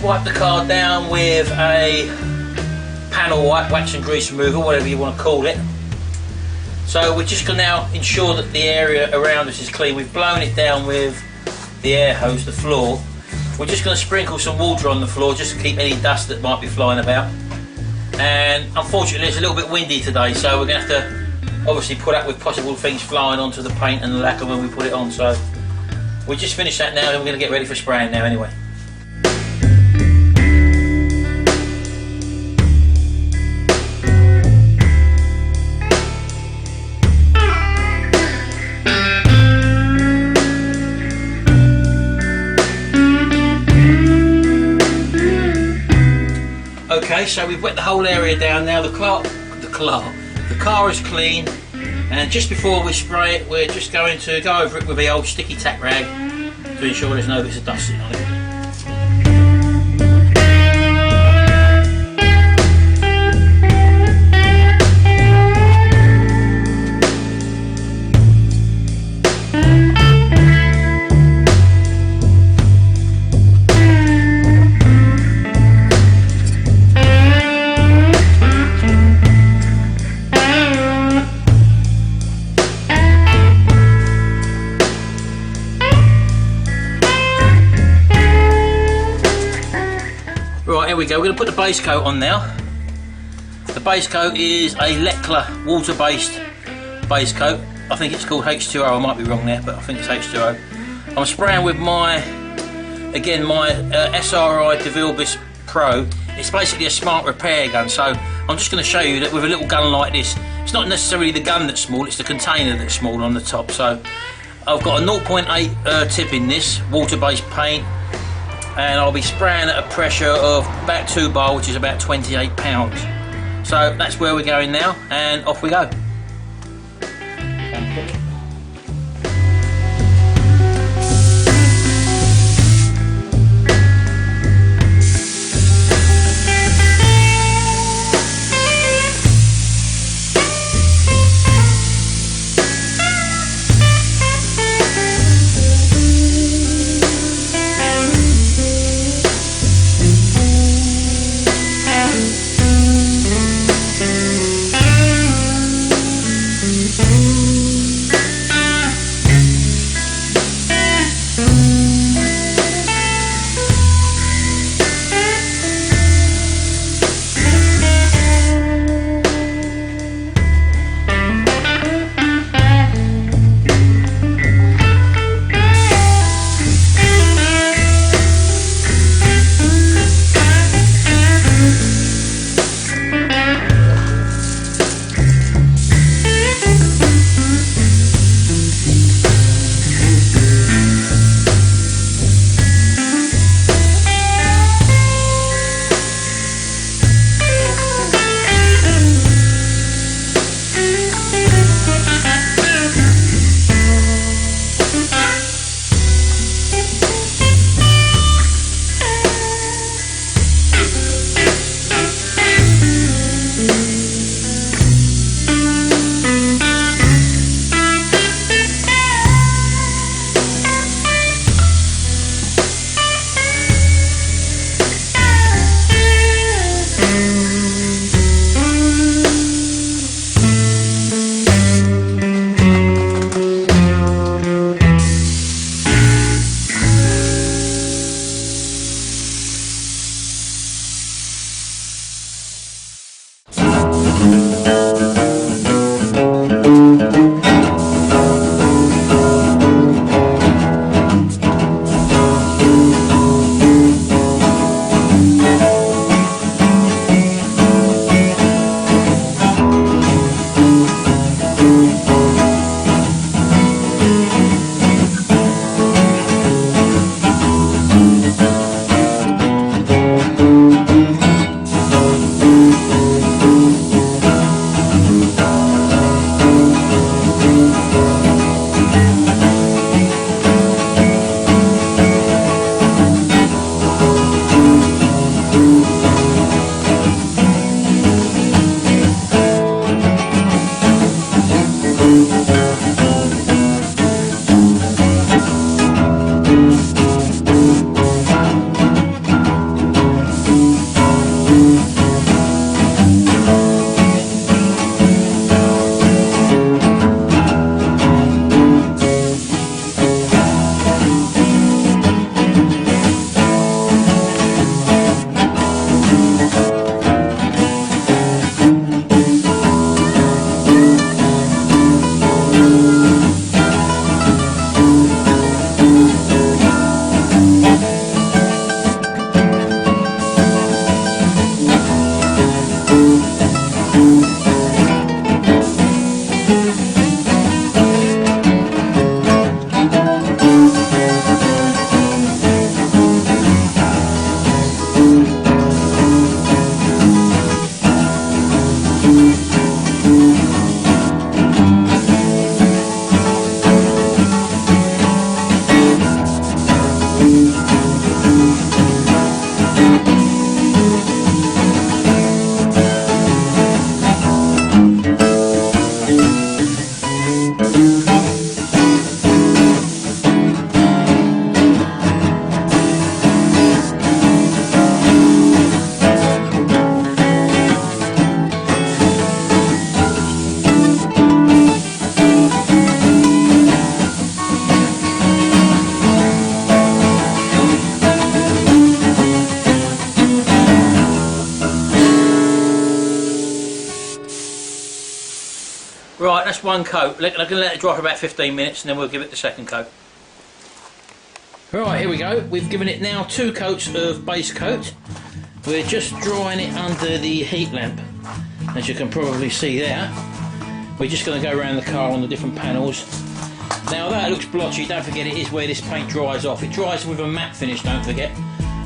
wipe the car down with a panel wipe, wax and grease removal, whatever you want to call it. So we're just going to now ensure that the area around us is clean. We've blown it down with the air hose, the floor. We're just going to sprinkle some water on the floor just to keep any dust that might be flying about. And unfortunately it's a little bit windy today, so we're going to have to obviously put up with possible things flying onto the paint and the lacquer when we put it on. So we just finished that now and we're going to get ready for spraying now anyway. Okay, so we've wet the whole area down now. The car is clean, and just before we spray it, we're just going to go over it with the old sticky tack rag to ensure there's no bits of dust sitting on it. Right, here we go. We're going to put the base coat on now. The base coat is a Lechler water-based base coat. I think it's called H2O. I might be wrong there, but I think it's H2O. I'm spraying with my SRI Devilbiss Pro. It's basically a smart repair gun, so I'm just going to show you that with a little gun like this, it's not necessarily the gun that's small, it's the container that's small on the top. So I've got a 0.8 tip in this water-based paint, and I'll be spraying at a pressure of about 2 bar, which is about 28 pounds. So that's where we're going now, and off we go. Right, that's one coat. I'm going to let it dry for about 15 minutes and then we'll give it the second coat. Right, here we go. We've given it now 2 coats of base coat. We're just drying it under the heat lamp, as you can probably see there. We're just going to go around the car on the different panels. Now that looks blotchy, don't forget it is where this paint dries off. It dries with a matte finish, don't forget.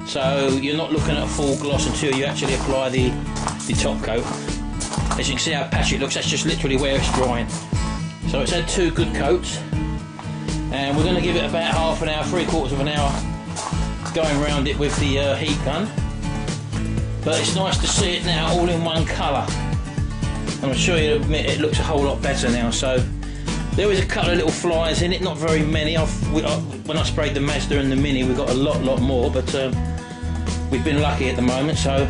So you're not looking at a full gloss until you actually apply the top coat. As you can see how patchy it looks, that's just literally where it's drying. So it's had 2 good coats. And we're going to give it about half an hour, 3/4 of an hour going around it with the heat gun. But it's nice to see it now all in one colour. I'm sure you'll admit it looks a whole lot better now. So there was a couple of little flies in it, not very many. When I sprayed the Mazda and the Mini we got a lot more, but we've been lucky at the moment. So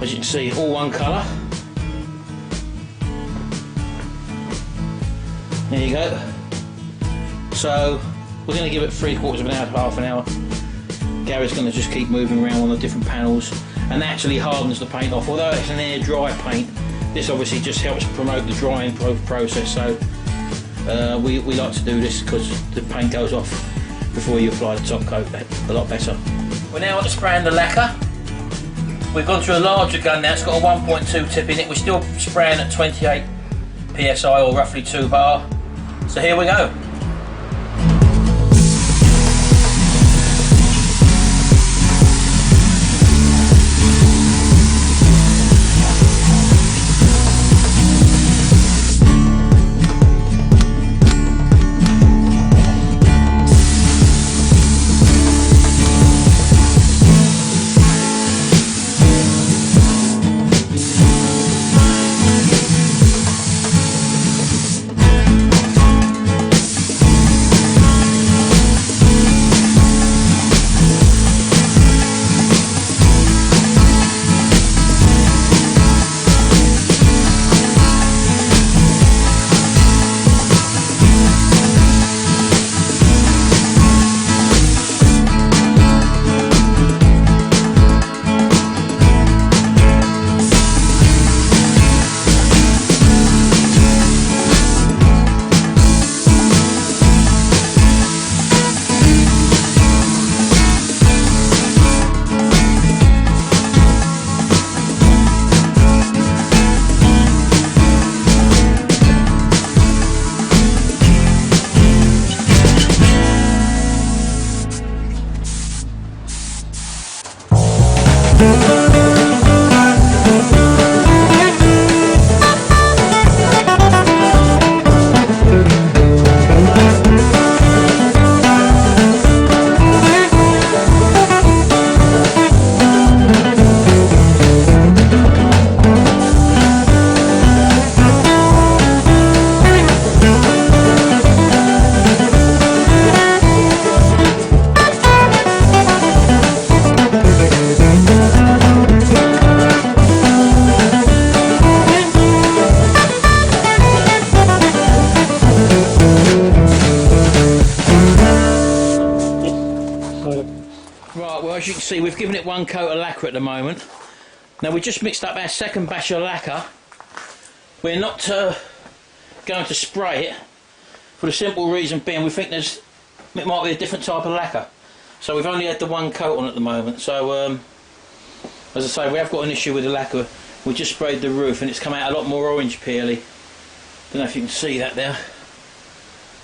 as you can see, all one colour. There you go. So we're going to give it 3/4 of an hour to half an hour. Gary's going to just keep moving around on the different panels and actually hardens the paint off. Although it's an air dry paint, this obviously just helps promote the drying process. So we like to do this because the paint goes off before you apply the top coat a lot better. We're now at spraying the lacquer. We've gone to a larger gun now. It's got a 1.2 tip in it. We're still spraying at 28 psi or roughly 2 bar. So here we go. As you can see, we've given it 1 coat of lacquer at the moment. Now we just mixed up our second batch of lacquer. We're not going to spray it for the simple reason being we think it might be a different type of lacquer. So we've only had the 1 coat on at the moment. So as I say, we have got an issue with the lacquer. We just sprayed the roof and it's come out a lot more orange peely. Don't know if you can see that there.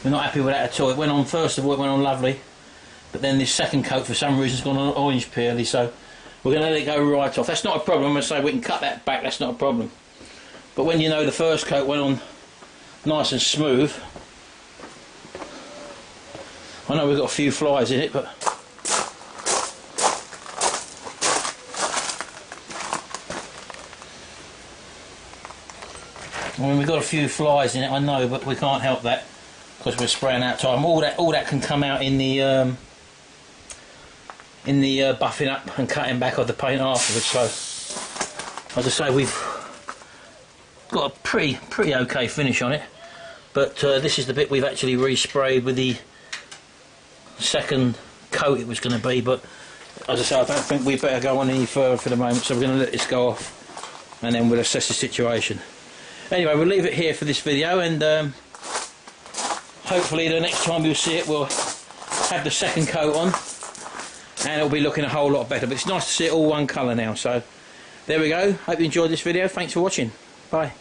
We're not happy with that at all. It went on, first of all, it went on lovely. But then this second coat for some reason has gone on orange peely, so we're going to let it go right off. That's not a problem. I say we can cut that back, that's not a problem. But when you know the first coat went on nice and smooth, I know we've got a few flies in it, but I mean, we've got a few flies in it, I know, but we can't help that because we're spraying out time. All that can come out in the buffing up and cutting back of the paint afterwards. So, as I say, we've got a pretty okay finish on it. But this is the bit we've actually resprayed with the second coat it was going to be. But as I say, I don't think we better go on any further for the moment. So we're going to let this go off, and then we'll assess the situation. Anyway, we'll leave it here for this video, and hopefully the next time you'll see it we'll have the second coat on and it'll be looking a whole lot better. But it's nice to see it all one colour now. So there we go. Hope you enjoyed this video. Thanks for watching. Bye.